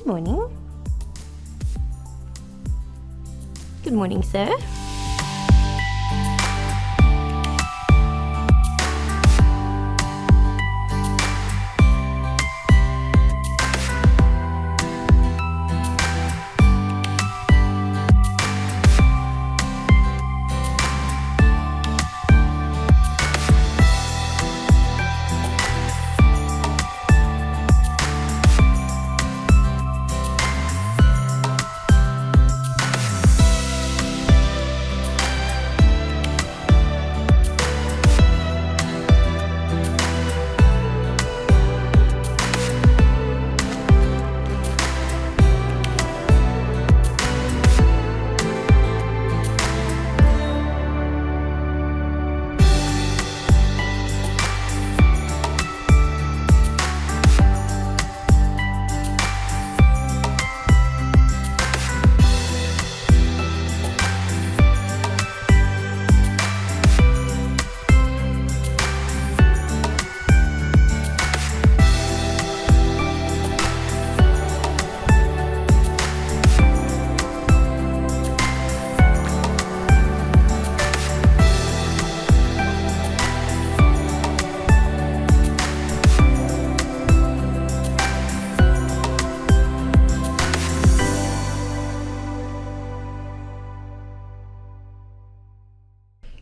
Good morning. Good morning, sir.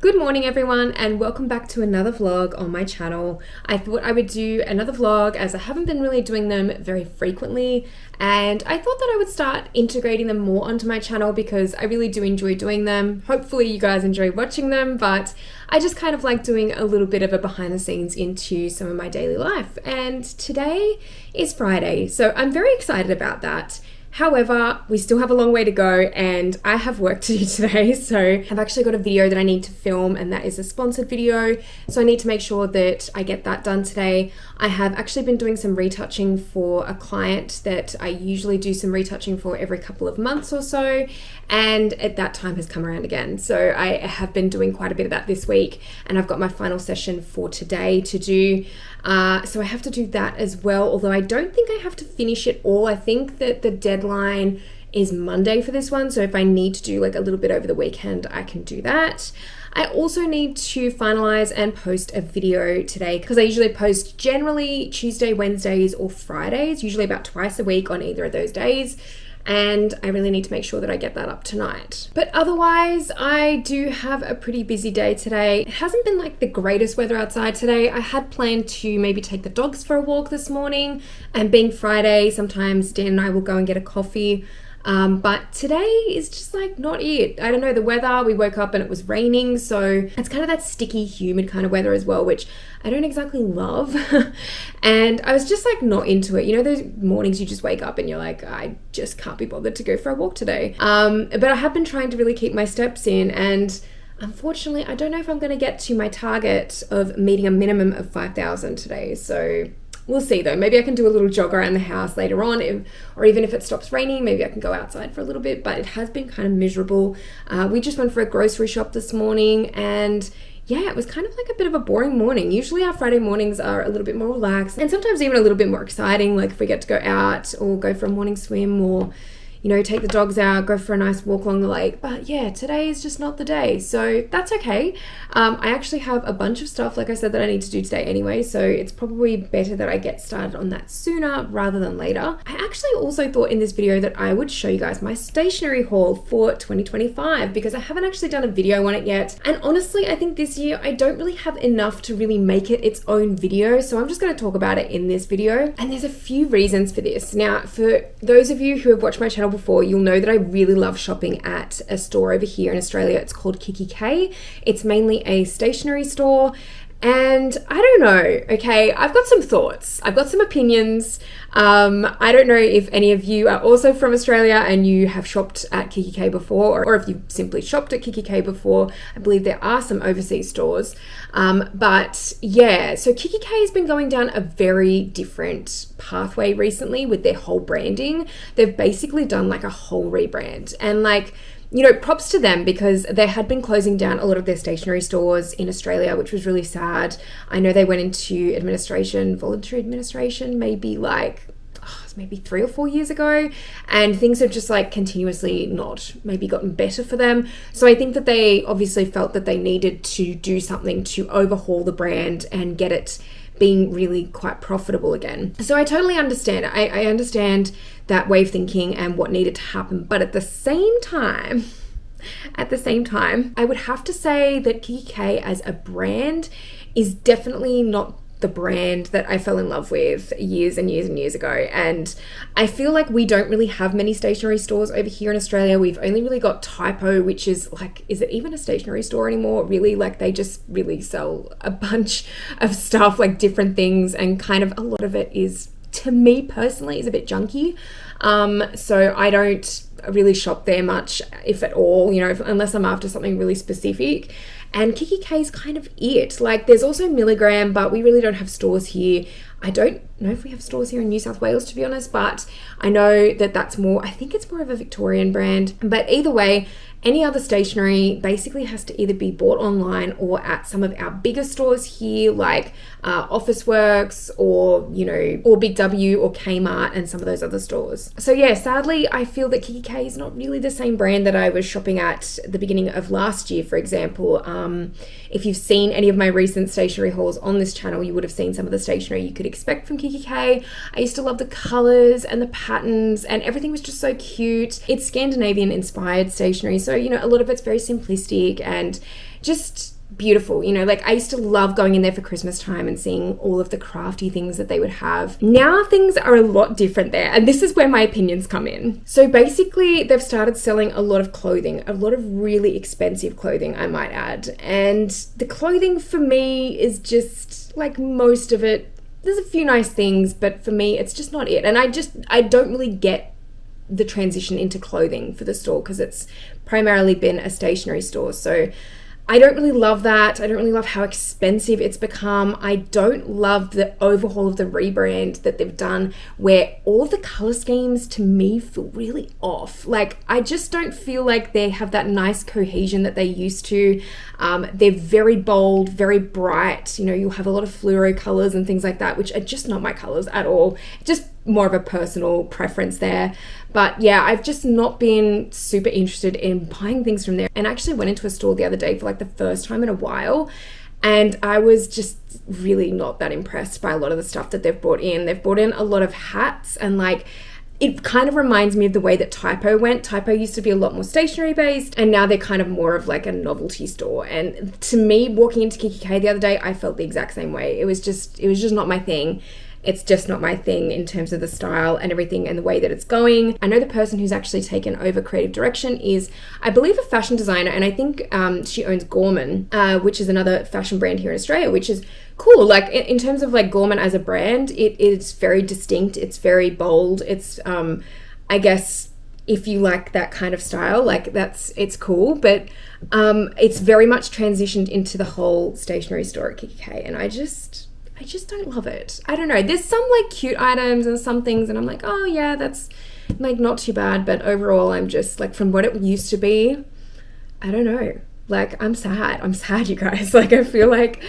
Good morning everyone, and welcome back to another vlog on my channel. I thought I would do another vlog as I haven't been really doing them very frequently, and I thought that I would start integrating them more onto my channel because I really do enjoy doing them. Hopefully you guys enjoy watching them, but I just kind of like doing a little bit of a behind the scenes into some of my daily life. And today is Friday, so I'm very excited about that. However, we still have a long way to go and I have work to do today. So I've actually got a video that I need to film, and that is a sponsored video. So I need to make sure that I get that done today. I have actually been doing some retouching for a client that I usually do some retouching for every couple of months or so. And at that time has come around again. So I have been doing quite a bit of that this week, and I've got my final session for today to do. So I have to do that as well, although I don't think I have to finish it all. I think that the deadline is Monday for this one. So if I need to do like a little bit over the weekend, I can do that. I also need to finalize and post a video today because I usually post generally Tuesday, Wednesdays, or Fridays, usually about twice a week on either of those days. And I really need to make sure that I get that up tonight. But otherwise, I do have a pretty busy day today. It hasn't been like the greatest weather outside today. I had planned to maybe take the dogs for a walk this morning, and being Friday, sometimes Dan and I will go and get a coffee. But today is just like not it. I don't know, the weather, we woke up and it was raining, so it's kind of that sticky, humid kind of weather as well, which I don't exactly love. And I was just like not into it. You know, those mornings you just wake up and you're like, I just can't be bothered to go for a walk today. But I have been trying to really keep my steps in, and unfortunately, I don't know if I'm going to get to my target of meeting a minimum of 5,000 today. So we'll see though. Maybe I can do a little jog around the house later on, or even if it stops raining, maybe I can go outside for a little bit, but it has been kind of miserable. We just went for a grocery shop this morning, and yeah, it was kind of like a bit of a boring morning. Usually our Friday mornings are a little bit more relaxed and sometimes even a little bit more exciting, like if we get to go out or go for a morning swim, or you know, take the dogs out, go for a nice walk along the lake. But yeah, today is just not the day, so that's okay. I actually have a bunch of stuff, like I said, that I need to do today anyway, so it's probably better that I get started on that sooner rather than later. I actually also thought in this video that I would show you guys my stationery haul for 2025 because I haven't actually done a video on it yet. And honestly, I think this year I don't really have enough to really make it its own video, so I'm just going to talk about it in this video. And there's a few reasons for this. Now, for those of you who have watched my channel before, you'll know that I really love shopping at a store over here in Australia. It's called Kikki. It's mainly a stationery store, and I don't know, okay, I've got some thoughts, I've got some opinions. I don't know if any of you are also from Australia and you have shopped at Kikki before, or if you've simply shopped at Kikki before. I believe there are some overseas stores, but yeah, so Kikki has been going down a very different pathway recently with their whole branding. They've basically done like a whole rebrand, and like, you know, props to them because they had been closing down a lot of their stationery stores in Australia, which was really sad. I know they went into administration, voluntary administration, maybe like, maybe 3 or 4 years ago, and things have just like continuously not maybe gotten better for them. So I think that they obviously felt that they needed to do something to overhaul the brand and get it being really quite profitable again. So I totally understand. I understand that way of thinking and what needed to happen. But at the same time, I would have to say that Kikki K as a brand is definitely not the brand that I fell in love with years and years and years ago. And I feel like we don't really have many stationery stores over here in Australia. We've only really got Typo, which is like, is it even a stationery store anymore? Really, like they just really sell a bunch of stuff, like different things, and kind of a lot of it is, to me personally, is a bit junky. So I don't really shop there much, if at all, you know, unless I'm after something really specific. And Kikki K is kind of it. Like there's also Milligram, but we really don't have stores here. I don't know if we have stores here in New South Wales, to be honest, but I know that that's more, I think it's more of a Victorian brand. But either way, any other stationery basically has to either be bought online or at some of our bigger stores here, like Officeworks or, you know, or Big W or Kmart and some of those other stores. So yeah, sadly, I feel that Kikki K is not really the same brand that I was shopping at the beginning of last year, for example. If you've seen any of my recent stationery hauls on this channel, you would have seen some of the stationery you could expect from Kikki K. I used to love the colors and the patterns, and everything was just so cute. It's Scandinavian inspired stationery, so you know, a lot of it's very simplistic and just beautiful. You know, like I used to love going in there for Christmas time and seeing all of the crafty things that they would have. Now things are a lot different there, and this is where my opinions come in. So basically they've started selling a lot of clothing, a lot of really expensive clothing, I might add. And the clothing for me is just like, most of it, there's a few nice things, but for me it's just not it. And I don't really get the transition into clothing for the store because it's primarily been a stationery store. So I don't really love that. I don't really love how expensive it's become. I don't love the overhaul of the rebrand that they've done, where all of the color schemes to me feel really off. Like I just don't feel like they have that nice cohesion that they used to. They're very bold, very bright. You know, you'll have a lot of fluoro colors and things like that, which are just not my colors at all. Just more of a personal preference there. But yeah, I've just not been super interested in buying things from there. And I actually went into a store the other day for like the first time in a while, and I was just really not that impressed by a lot of the stuff that they've brought in. They've brought in a lot of hats, and like it kind of reminds me of the way that Typo went. Typo used to be a lot more stationery based, and now they're kind of more of like a novelty store. And to me, walking into Kikki K the other day, I felt the exact same way. It was just not my thing. It's just not my thing in terms of the style and everything and the way that it's going. I know the person who's actually taken over creative direction is, I believe, a fashion designer, and I think she owns Gorman, which is another fashion brand here in Australia, which is cool. Like in terms of like Gorman as a brand, it's very distinct. It's very bold. It's, I guess, if you like that kind of style, like it's cool, but it's very much transitioned into the whole stationery store at Kikki K, and I just don't love it. I don't know. There's some like cute items and some things, and I'm like, oh yeah, that's like not too bad. But overall, I'm just like, from what it used to be, I don't know. Like I'm sad, you guys. Like I feel like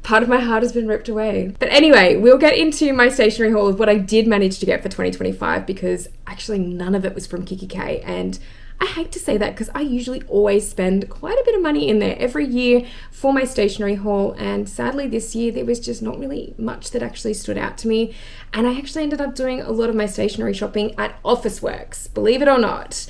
part of my heart has been ripped away. But anyway, we'll get into my stationery haul of what I did manage to get for 2025, because actually none of it was from Kikki K, and I hate to say that because I usually always spend quite a bit of money in there every year for my stationery haul, and sadly this year there was just not really much that actually stood out to me, and I actually ended up doing a lot of my stationery shopping at Officeworks, believe it or not.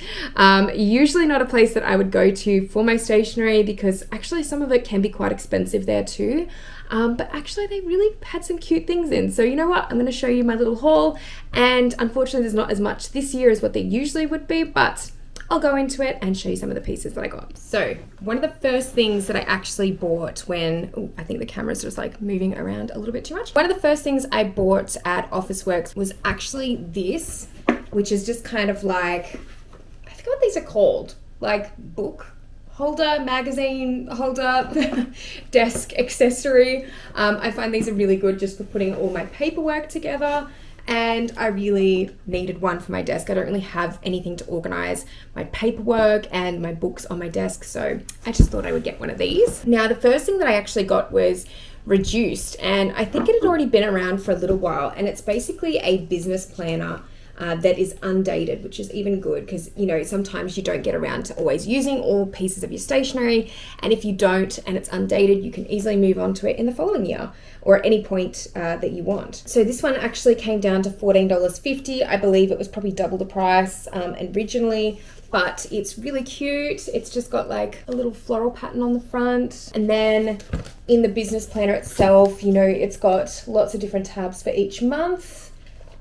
Usually not a place that I would go to for my stationery, because actually some of it can be quite expensive there too. But actually they really had some cute things in. So you know what? I'm going to show you my little haul, and unfortunately there's not as much this year as what there usually would be, but I'll go into it and show you some of the pieces that I got. So one of the first things that I actually bought when, I think the camera's just like moving around a little bit too much. One of the first things I bought at Officeworks was actually this, which is just kind of like, I forget what these are called, like book holder, magazine holder, desk accessory. I find these are really good just for putting all my paperwork together. And I really needed one for my desk. I don't really have anything to organize my paperwork and my books on my desk, so I just thought I would get one of these. Now, the first thing that I actually got was reduced, and I think it had already been around for a little while, and it's basically a business planner that is undated, which is even good because, you know, sometimes you don't get around to always using all pieces of your stationery, and if you don't and it's undated, you can easily move on to it in the following year or at any point that you want. So this one actually came down to $14.50. I believe it was probably double the price originally, but it's really cute. It's just got like a little floral pattern on the front, and then in the business planner itself, you know, it's got lots of different tabs for each month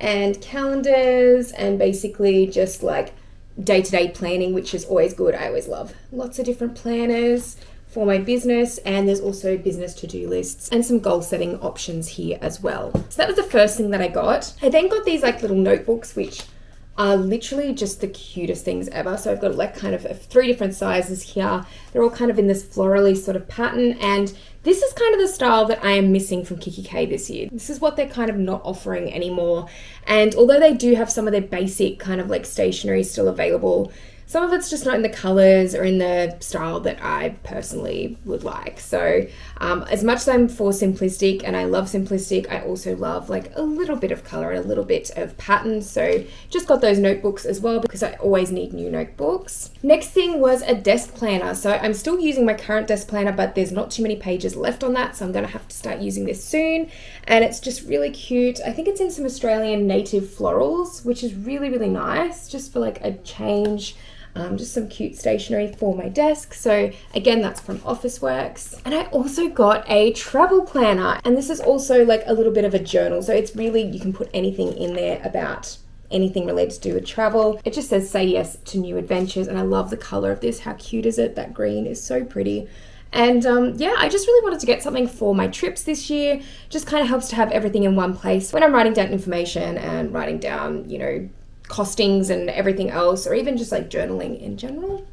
and calendars, and basically just like day-to-day planning, which is always good. I always love lots of different planners for my business, and there's also business to-do lists and some goal setting options here as well. So that was the first thing that I got. I then got these like little notebooks, which are literally just the cutest things ever. So I've got like kind of 3 different sizes here. They're all kind of in this florally sort of pattern, and this is kind of the style that I am missing from Kikki K this year. This is what they're kind of not offering anymore. And although they do have some of their basic kind of like stationery still available, some of it's just not in the colors or in the style that I personally would like. So as much as I'm for simplistic and I love simplistic, I also love like a little bit of color and a little bit of pattern. So just got those notebooks as well because I always need new notebooks. Next thing was a desk planner. So I'm still using my current desk planner, but there's not too many pages left on that. So I'm going to have to start using this soon. And it's just really cute. I think it's in some Australian native florals, which is really, really nice just for like a change. Just some cute stationery for my desk. So again, that's from Officeworks. And I also got a travel planner, and this is also like a little bit of a journal. So it's really, you can put anything in there about anything related to do with travel. It just says say yes to new adventures, and I love the color of this. How cute is it? That green is so pretty. And yeah, I just really wanted to get something for my trips this year. Just kind of helps to have everything in one place when I'm writing down information and writing down, you know, costings and everything else, or even just like journaling in general.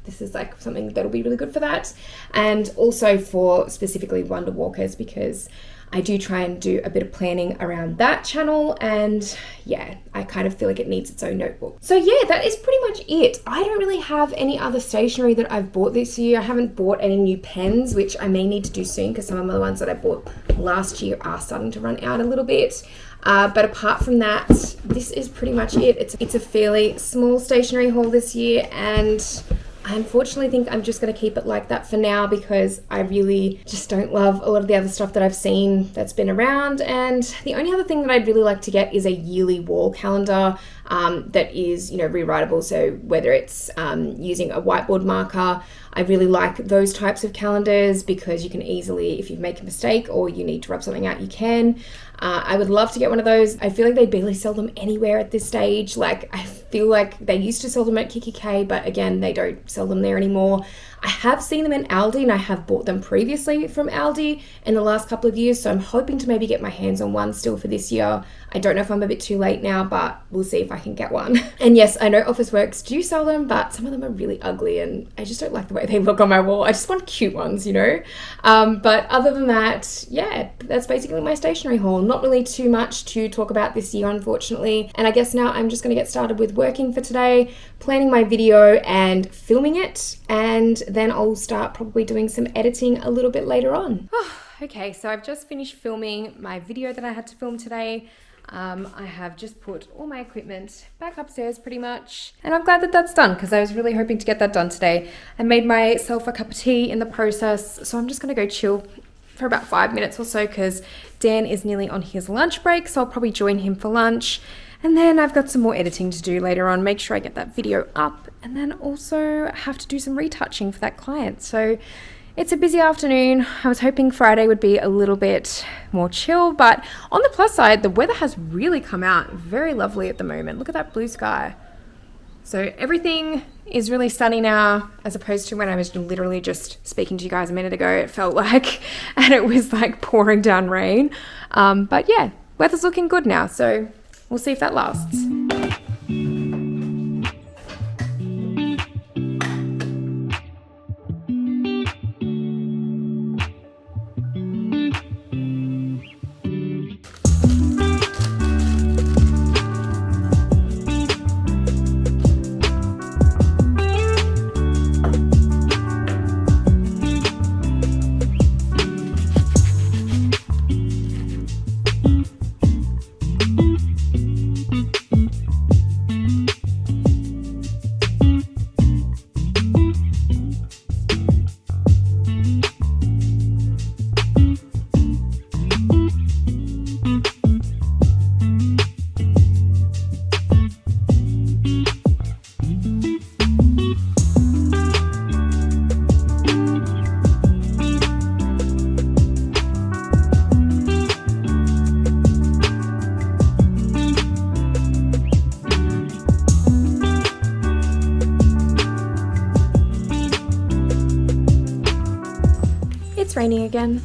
This is like something that'll be really good for that. And also for specifically Wonder Walkers, because I do try and do a bit of planning around that channel, and yeah, I kind of feel like it needs its own notebook. So yeah, that is pretty much it. I don't really have any other stationery that I've bought this year. I haven't bought any new pens, which I may need to do soon because some of the ones that I bought last year are starting to run out a little bit. But apart from that, this is pretty much it. It's a fairly small stationery haul this year, and I unfortunately think I'm just going to keep it like that for now because I really just don't love a lot of the other stuff that I've seen that's been around. And the only other thing that I'd really like to get is a yearly wall calendar that is, you know, rewritable. So whether it's using a whiteboard marker, I really like those types of calendars because you can easily, if you make a mistake or you need to rub something out, you can. I would love to get one of those. I feel like they barely sell them anywhere at this stage. Like, I feel like they used to sell them at Kikki K, but again, they don't sell them there anymore. I have seen them in Aldi, and I have bought them previously from Aldi in the last couple of years, so I'm hoping to maybe get my hands on one still for this year. I don't know if I'm a bit too late now, but we'll see if I can get one. And yes, I know Officeworks do sell them, but some of them are really ugly, and I just don't like the way they look on my wall. I just want cute ones, you know? But other than that, yeah, that's basically my stationery haul. Not really too much to talk about this year, unfortunately. And I guess now I'm just going to get started with working for today, planning my video and filming it, and then I'll start probably doing some editing a little bit later on. Okay, so I've just finished filming my video that I had to film today. I have just put all my equipment back upstairs pretty much, and I'm glad that that's done because I was really hoping to get that done today. I made myself a cup of tea in the process, so I'm just going to go chill for about 5 minutes or so because Dan is nearly on his lunch break, so I'll probably join him for lunch. And then I've got some more editing to do later on, make sure I get that video up, and then also have to do some retouching for that client. So it's a busy afternoon. I was hoping Friday would be a little bit more chill, but on the plus side, the weather has really come out very lovely at the moment. Look at that blue sky. So everything is really sunny now, as opposed to when I was literally just speaking to you guys a minute ago, it felt like, and it was like pouring down rain. But yeah, weather's looking good now, so we'll see if that lasts. It's raining again.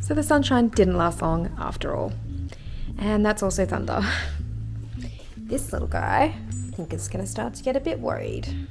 So the sunshine didn't last long after all. And that's also thunder. This little guy, I think is gonna start to get a bit worried.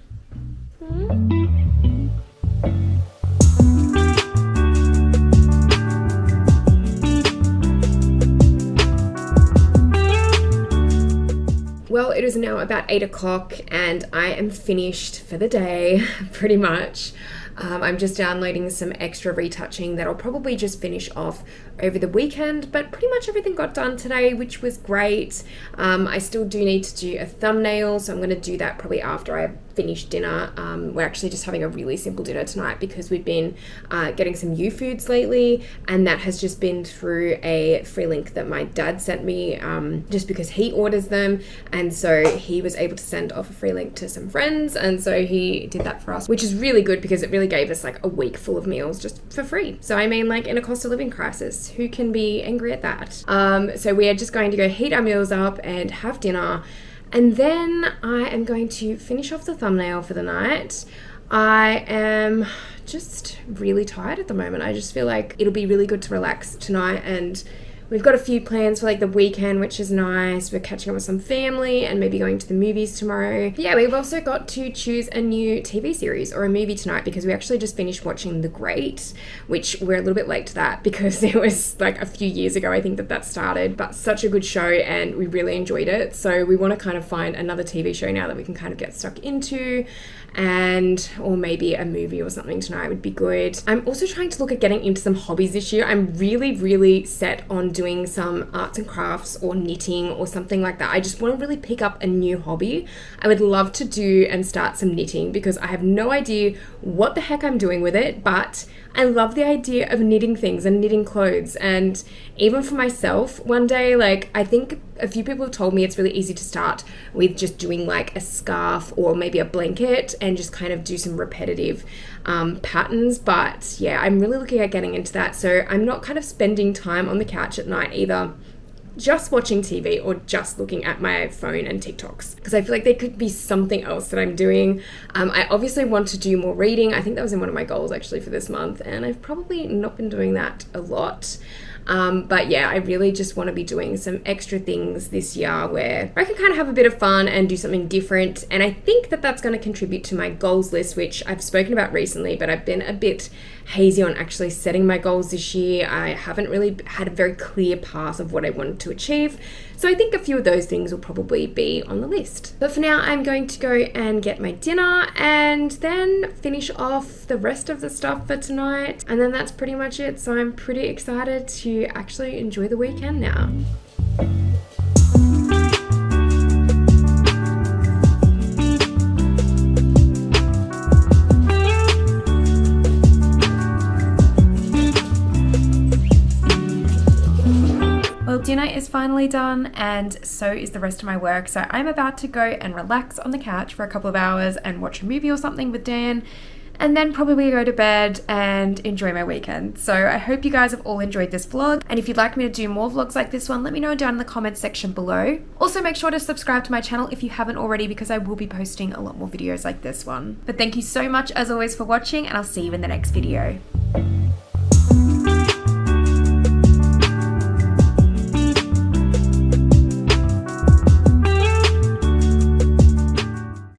Well, it is now about 8 o'clock and I am finished for the day, pretty much. I'm just downloading some extra retouching that I'll probably just finish off over the weekend, but pretty much everything got done today, which was great. I still do need to do a thumbnail, so I'm going to do that probably after I finish dinner. We're actually just having a really simple dinner tonight because we've been getting some U foods lately, and that has just been through a free link that my dad sent me, just because he orders them, and so he was able to send off a free link to some friends, and so he did that for us, which is really good because it really gave us like a week full of meals just for free. So I mean, like, in a cost of living crisis, who can be angry at that? So we are just going to go heat our meals up and have dinner, and then I am going to finish off the thumbnail for the night. I am just really tired at the moment. I just feel like it'll be really good to relax tonight, and we've got a few plans for like the weekend, which is nice. We're catching up with some family and maybe going to the movies tomorrow. But yeah, we've also got to choose a new TV series or a movie tonight because we actually just finished watching The Great, which we're a little bit late to that because it was like a few years ago, I think that started, but such a good show and we really enjoyed it. So we want to kind of find another TV show now that we can kind of get stuck into, or maybe a movie or something tonight would be good. I'm also trying to look at getting into some hobbies this year. I'm really set on doing some arts and crafts or knitting or something like that. I just want to really pick up a new hobby. I would love to do and start some knitting because I have no idea what the heck I'm doing with it, but I love the idea of knitting things and knitting clothes. And even for myself, one day, like, I think a few people have told me it's really easy to start with just doing like a scarf or maybe a blanket and just kind of do some repetitive patterns. But yeah, I'm really looking at getting into that. So I'm not kind of spending time on the couch at night either, just watching TV or just looking at my phone and TikToks, because I feel like there could be something else that I'm doing. I obviously want to do more reading. I think that was in one of my goals actually for this month, and I've probably not been doing that a lot. But yeah, I really just want to be doing some extra things this year where I can kind of have a bit of fun and do something different. And I think that that's going to contribute to my goals list, which I've spoken about recently, but I've been a bit hazy on actually setting my goals this year. I haven't really had a very clear path of what I wanted to achieve. So I think a few of those things will probably be on the list. But for now, I'm going to go and get my dinner and then finish off the rest of the stuff for tonight. And then that's pretty much it. So I'm pretty excited to actually enjoy the weekend now. Well, dinner is finally done and so is the rest of my work. So I'm about to go and relax on the couch for a couple of hours and watch a movie or something with Dan, and then probably go to bed and enjoy my weekend. So I hope you guys have all enjoyed this vlog. And if you'd like me to do more vlogs like this one, let me know down in the comments section below. Also, make sure to subscribe to my channel if you haven't already, because I will be posting a lot more videos like this one. But thank you so much as always for watching, and I'll see you in the next video.